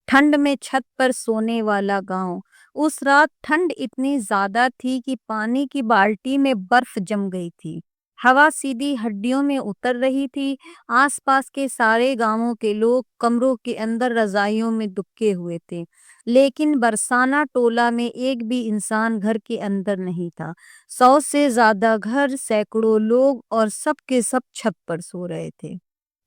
ठंड में छत पर सोने वाला गांव। उस रात ठंड इतनी ज्यादा थी कि पानी की बाल्टी में बर्फ जम गई थी। हवा सीधी हड्डियों में उतर रही थी। आसपास के सारे गांवों के लोग कमरों के अंदर रजाइयों में दुबके हुए थे, लेकिन बरसाना टोला में एक भी इंसान घर के अंदर नहीं था। 100 से ज्यादा घर, सैकड़ों लोग और सब के सब छत पर सो रहे थे।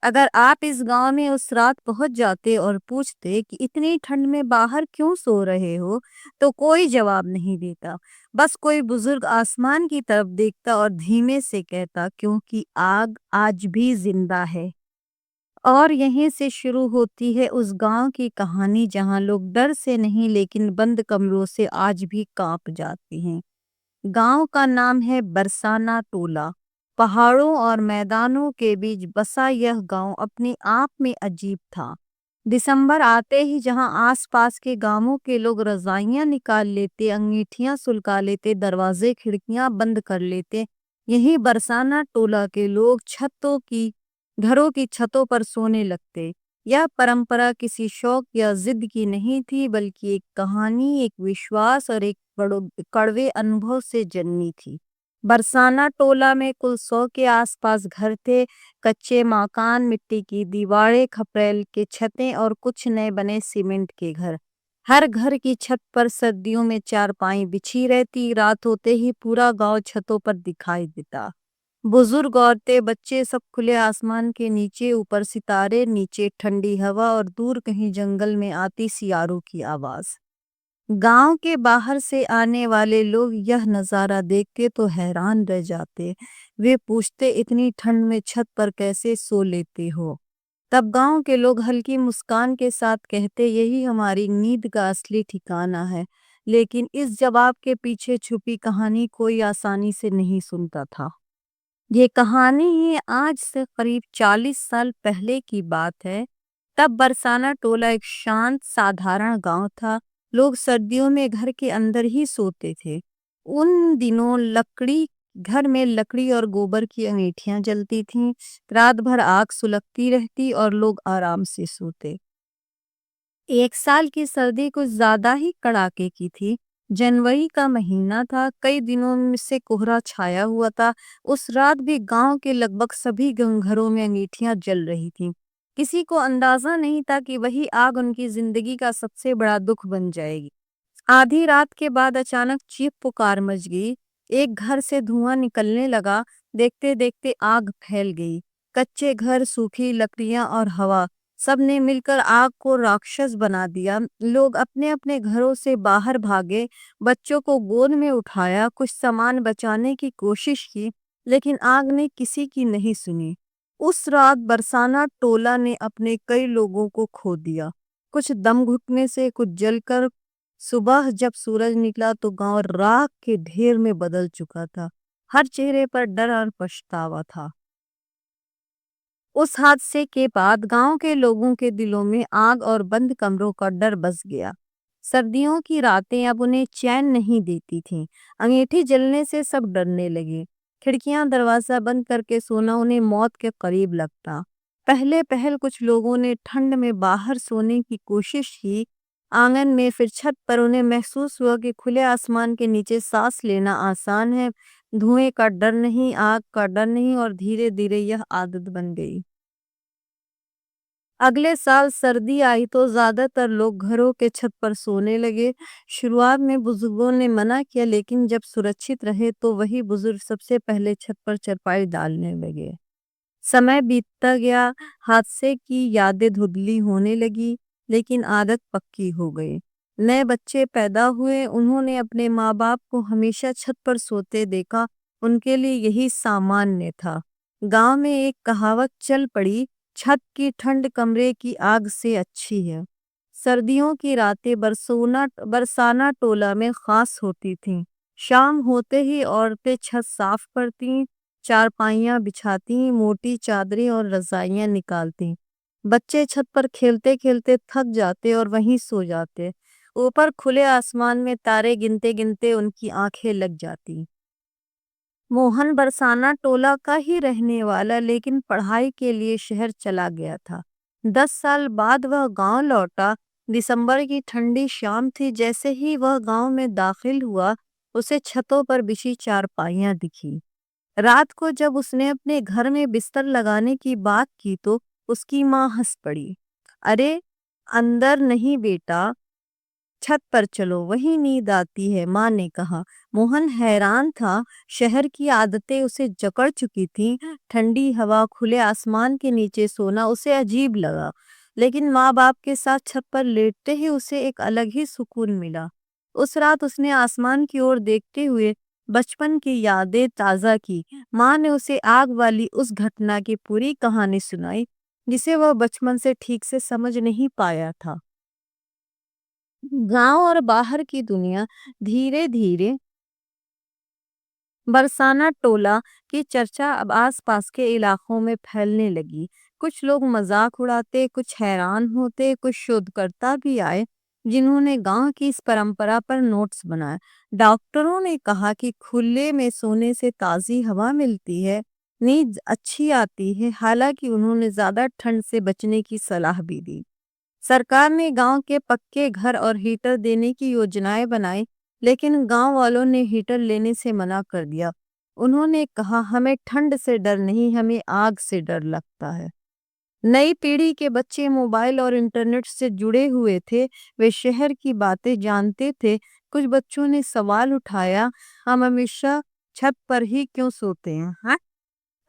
अगर आप इस गांव में उस रात पहुंच जाते और पूछते कि इतनी ठंड में बाहर क्यों सो रहे हो, तो कोई जवाब नहीं देता। बस कोई बुजुर्ग आसमान की तरफ देखता और धीमे से कहता, क्योंकि आग आज भी जिंदा है। और यहीं से शुरू होती है उस गांव की कहानी जहां लोग डर से नहीं लेकिन बंद कमरों से आज भी कांप जाते हैं। गांव का नाम है बरसाना टोला। पहाड़ों और मैदानों के बीच बसा यह गांव अपने आप में अजीब था। दिसंबर आते ही जहां आसपास के गांवों के लोग रजाइयां निकाल लेते, अंगीठियां सुलगा लेते, दरवाजे खिड़कियां बंद कर लेते, यही बरसाना टोला के लोग घरों की छतों पर सोने लगते। यह परंपरा किसी शौक या जिद की नहीं थी, बल्कि एक कहानी, एक विश्वास और एक बड़ो कड़वे अनुभव से जन्मी थी। बरसाना टोला में कुल 100 के आसपास घर थे। कच्चे मकान, मिट्टी की दीवारें, खपरेल के छतें और कुछ नए बने सीमेंट के घर। हर घर की छत पर सर्दियों में चारपाई बिछी रहती। रात होते ही पूरा गांव छतों पर दिखाई देता। बुजुर्ग, औरतें, बच्चे सब खुले आसमान के नीचे, ऊपर सितारे, नीचे ठंडी हवा और दूर कहीं जंगल में आती सियारों की आवाज। गांव के बाहर से आने वाले लोग यह नजारा देखते तो हैरान रह जाते। वे पूछते, इतनी ठंड में छत पर कैसे सो लेते हो? तब गांव के लोग हल्की मुस्कान के साथ कहते, यही हमारी नींद का असली ठिकाना है। लेकिन इस जवाब के पीछे छुपी कहानी कोई आसानी से नहीं सुनता था। ये कहानी ही आज से करीब 40 साल पहले की बात है। तब बरसाना टोला एक शांत साधारण गांव था। लोग सर्दियों में घर के अंदर ही सोते थे। उन दिनों घर में लकड़ी और गोबर की अंगीठियां जलती थीं। रात भर आग सुलगती रहती और लोग आराम से सोते। एक साल की सर्दी कुछ ज्यादा ही कड़ाके की थी। जनवरी का महीना था, कई दिनों में से कोहरा छाया हुआ था। उस रात भी गांव के लगभग सभी घरों में अंगीठियां जल रही थीं। किसी को अंदाजा नहीं था कि वही आग उनकी जिंदगी का सबसे बड़ा दुख बन जाएगी। आधी रात के बाद अचानक चीख पुकार मच गई। एक घर से धुआं निकलने लगा। देखते देखते आग फैल गई। कच्चे घर, सूखी लकड़ियां और हवा, सब ने मिलकर आग को राक्षस बना दिया। लोग अपने अपने घरों से बाहर भागे, बच्चों को गोद में उठाया, कुछ सामान बचाने की कोशिश की, लेकिन आग ने किसी की नहीं सुनी। उस रात बरसाना टोला ने अपने कई लोगों को खो दिया, कुछ दम घुटने से, कुछ जलकर। सुबह जब सूरज निकला तो गांव राख के ढेर में बदल चुका था। हर चेहरे पर डर और पछतावा था। उस हादसे के बाद गांव के लोगों के दिलों में आग और बंद कमरों का डर बस गया। सर्दियों की रातें अब उन्हें चैन नहीं देती थीं। अंगीठी जलने से सब डरने लगे। खिड़कियां दरवाजा बंद करके सोना उन्हें मौत के करीब लगता। पहले पहल कुछ लोगों ने ठंड में बाहर सोने की कोशिश की, आंगन में, फिर छत पर। उन्हें महसूस हुआ कि खुले आसमान के नीचे सांस लेना आसान है। धुएं का डर नहीं, आग का डर नहीं, और धीरे धीरे यह आदत बन गई। अगले साल सर्दी आई तो ज्यादातर लोग घरों के छत पर सोने लगे। शुरुआत में बुजुर्गों ने मना किया, लेकिन जब सुरक्षित रहे तो वही बुजुर्ग सबसे पहले छत पर चारपाई डालने लगे। समय बीतता गया, हादसे की यादें धुंधली होने लगी, लेकिन आदत पक्की हो गई। नए बच्चे पैदा हुए, उन्होंने अपने माँ बाप को हमेशा छत पर सोते देखा। उनके लिए यही सामान्य था। गांव में एक कहावत चल पड़ी, छत की ठंड कमरे की आग से अच्छी है। सर्दियों की रातें बरसाना टोला में खास होती थीं। शाम होते ही औरतें छत साफ करती, चारपाइयाँ बिछाती, मोटी चादरें और रजाइयाँ निकालती। बच्चे छत पर खेलते खेलते थक जाते और वहीं सो जाते। ऊपर खुले आसमान में तारे गिनते गिनते उनकी आंखें लग जाती। मोहन बरसाना टोला का ही रहने वाला, लेकिन पढ़ाई के लिए शहर चला गया था। 10 साल बाद वह गांव लौटा। दिसंबर की ठंडी शाम थी। जैसे ही वह गांव में दाखिल हुआ, उसे छतों पर बिछी चारपाइयां दिखी। रात को जब उसने अपने घर में बिस्तर लगाने की बात की तो उसकी माँ हंस पड़ी। अरे, अंदर नहीं बेटा, छत पर चलो, वही नींद आती है, माँ ने कहा। मोहन हैरान था। शहर की आदतें उसे जकड़ चुकी थीं। ठंडी हवा, खुले आसमान के नीचे सोना उसे अजीब लगा। लेकिन माँ बाप के साथ छत पर लेटते ही उसे एक अलग ही सुकून मिला। उस रात उसने आसमान की ओर देखते हुए बचपन की यादें ताज़ा की। माँ ने उसे आग वाली उस घटना की पूरी कहानी सुनाई, जिसे वह बचपन से ठीक से समझ नहीं पाया था। गांव और बाहर की दुनिया धीरे धीरे बरसाना टोला की चर्चा अब आसपास के इलाकों में फैलने लगी। कुछ लोग मजाक उड़ाते, कुछ हैरान होते, कुछ शोधकर्ता भी आए जिन्होंने गांव की इस परंपरा पर नोट्स बनाए। डॉक्टरों ने कहा कि खुले में सोने से ताजी हवा मिलती है, नींद अच्छी आती है। हालांकि उन्होंने ज्यादा ठंड से बचने की सलाह भी दी। सरकार ने गांव के पक्के घर और हीटर देने की योजनाएं बनाई, लेकिन गांव वालों ने हीटर लेने से मना कर दिया। उन्होंने कहा, हमें ठंड से डर नहीं, हमें आग से डर लगता है। नई पीढ़ी के बच्चे मोबाइल और इंटरनेट से जुड़े हुए थे। वे शहर की बातें जानते थे। कुछ बच्चों ने सवाल उठाया, हम हमेशा छत पर ही क्यों सोते हैं, हाँ?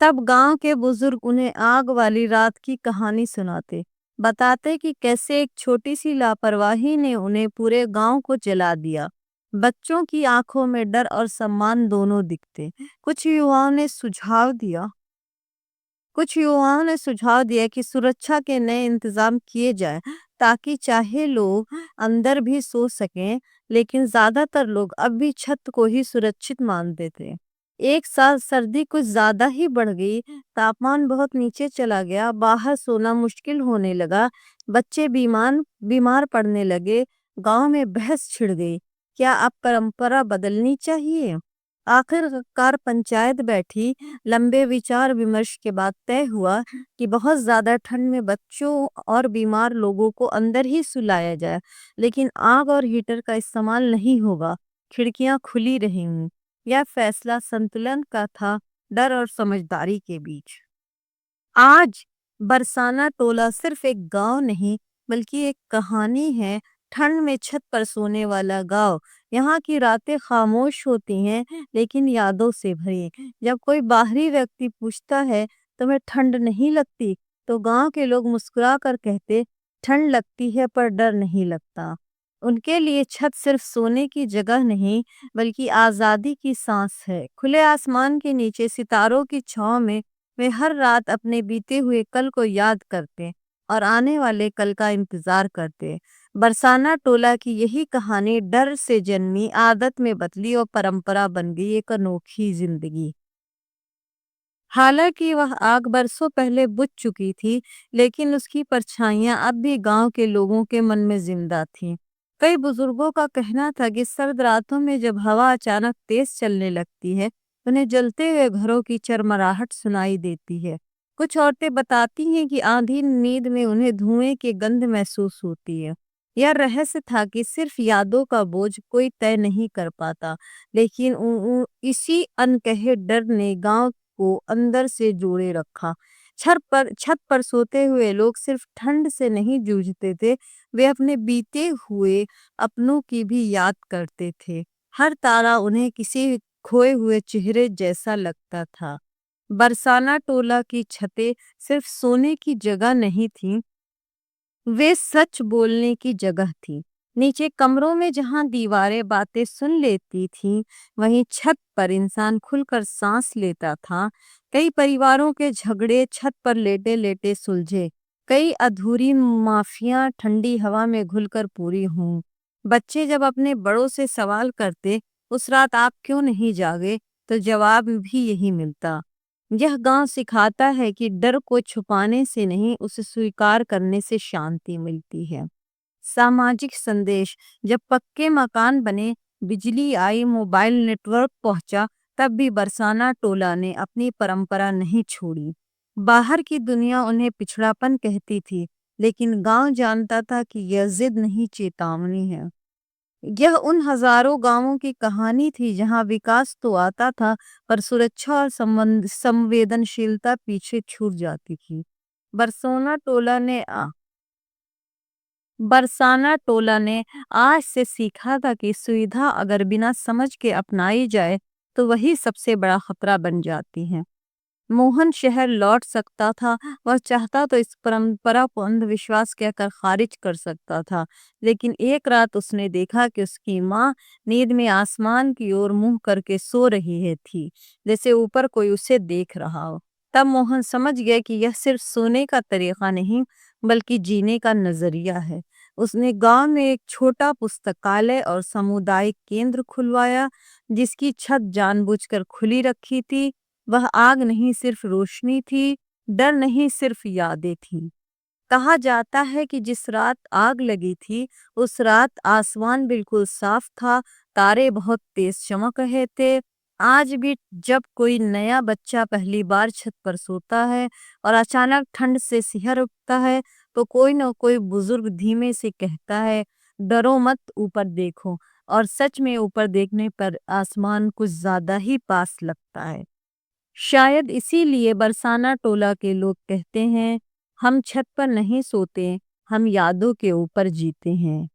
तब गांव के बुजुर्ग उन्हें आग वाली रात की कहानी सुनाते, बताते कि कैसे एक छोटी सी लापरवाही ने उन्हें पूरे गांव को जला दिया। बच्चों की आंखों में डर और सम्मान दोनों दिखते। कुछ युवाओं ने सुझाव दिया कुछ युवाओं ने सुझाव दिया कि सुरक्षा के नए इंतजाम किए जाएं, ताकि चाहे लोग अंदर भी सो सकें। लेकिन ज्यादातर लोग अब भी छत को ही सुरक्षित मानते थे। एक साल सर्दी कुछ ज्यादा ही बढ़ गई। तापमान बहुत नीचे चला गया। बाहर सोना मुश्किल होने लगा। बच्चे बीमार बीमार पड़ने लगे। गांव में बहस छिड़ गई, क्या अब परंपरा बदलनी चाहिए? आखिरकार पंचायत बैठी। लंबे विचार विमर्श के बाद तय हुआ कि बहुत ज्यादा ठंड में बच्चों और बीमार लोगों को अंदर ही सुलाया जाए, लेकिन आग और हीटर का इस्तेमाल नहीं होगा। खिड़कियां खुली रहेंगी। यह फैसला संतुलन का था, डर और समझदारी के बीच। आज बरसाना टोला सिर्फ एक गांव नहीं, बल्कि एक कहानी है। ठंड में छत पर सोने वाला गांव। यहाँ की रातें खामोश होती हैं, लेकिन यादों से भरी। जब कोई बाहरी व्यक्ति पूछता है, तुम्हें ठंड नहीं लगती, तो गांव के लोग मुस्कुरा कर कहते, ठंड लगती है पर डर नहीं लगता। उनके लिए छत सिर्फ सोने की जगह नहीं, बल्कि आजादी की सांस है। खुले आसमान के नीचे सितारों की छांव में वे हर रात अपने बीते हुए कल को याद करते और आने वाले कल का इंतजार करते। बरसाना टोला की यही कहानी डर से जन्मी, आदत में बदली और परंपरा बन गई एक अनोखी जिंदगी। हालांकि वह आग बरसों पहले बुझ चुकी थी, लेकिन उसकी परछाइयां अब भी गांव के लोगों के मन में जिंदा थीं। कई बुजुर्गों का कहना था कि सर्द रातों में जब हवा अचानक तेज चलने लगती है, उन्हें जलते हुए घरों की चरमराहट सुनाई देती है। कुछ औरतें बताती हैं कि आधी नींद में उन्हें धुएं की गंध महसूस होती है। यह रहस्य था कि सिर्फ यादों का बोझ कोई तय नहीं कर पाता, लेकिन इसी अनकहे डर ने गांव को अंदर से जोड़े रखा। छत पर सोते हुए लोग सिर्फ ठंड से नहीं जूझते थे, वे अपने बीते हुए अपनों की भी याद करते थे। हर तारा उन्हें किसी खोए हुए चेहरे जैसा लगता था। बरसाना टोला की छतें सिर्फ सोने की जगह नहीं थीं, वे सच बोलने की जगह थी। नीचे कमरों में जहां दीवारें बातें सुन लेती थीं, वहीं छत पर इंसान खुलकर सांस लेता था। कई परिवारों के झगड़े छत पर लेटे लेटे सुलझे। कई अधूरी माफियां ठंडी हवा में घुलकर पूरी हों। बच्चे जब अपने बड़ों से सवाल करते, उस रात आप क्यों नहीं जागे, तो जवाब भी यही मिलता। यह गांव सिखाता है कि डर को छुपाने से नहीं, उसे स्वीकार करने से शांति मिलती है। सामाजिक संदेश। जब पक्के मकान बने, बिजली आई, मोबाइल नेटवर्क पहुंचा, तब भी बरसाना टोला ने अपनी परंपरा नहीं छोड़ी। बाहर की दुनिया उन्हें पिछड़ापन कहती थी, लेकिन गांव जानता था कि यह जिद नहीं, चेतावनी है। यह उन हजारों गांवों की कहानी थी जहां विकास तो आता था, पर सुरक्षा और संवेदनशीलता पीछे छूट जाती थी। बरसोना टोला ने आ, बरसाना टोला ने आज से सीखा था कि सुविधा अगर बिना समझ के अपनाई जाए तो वही सबसे बड़ा खतरा बन जाती है। मोहन शहर लौट सकता था। वह चाहता तो इस परंपरा को अंधविश्वास कहकर खारिज कर सकता था, लेकिन एक रात उसने देखा कि उसकी माँ नींद में आसमान की ओर मुंह करके सो रही है थी, जैसे ऊपर कोई उसे देख रहा हो। तब मोहन समझ गया कि यह सिर्फ सोने का तरीका नहीं, बल्कि जीने का नजरिया है। उसने गांव में एक छोटा पुस्तकालय और सामुदायिक केंद्र खुलवाया, जिसकी छत जानबूझकर खुली रखी थी। वह आग नहीं, सिर्फ रोशनी थी। डर नहीं, सिर्फ यादें थीं। कहा जाता है कि जिस रात आग लगी थी, उस रात आसमान बिल्कुल साफ था, तारे बहुत तेज चमक रहे थे। आज भी जब कोई नया बच्चा पहली बार छत पर सोता है और अचानक ठंड से सिहर उठता है, तो कोई न कोई बुजुर्ग धीमे से कहता है, डरो मत, ऊपर देखो। और सच में ऊपर देखने पर आसमान कुछ ज्यादा ही पास लगता है। शायद इसीलिए बरसाना टोला के लोग कहते हैं, हम छत पर नहीं सोते, हम यादों के ऊपर जीते हैं।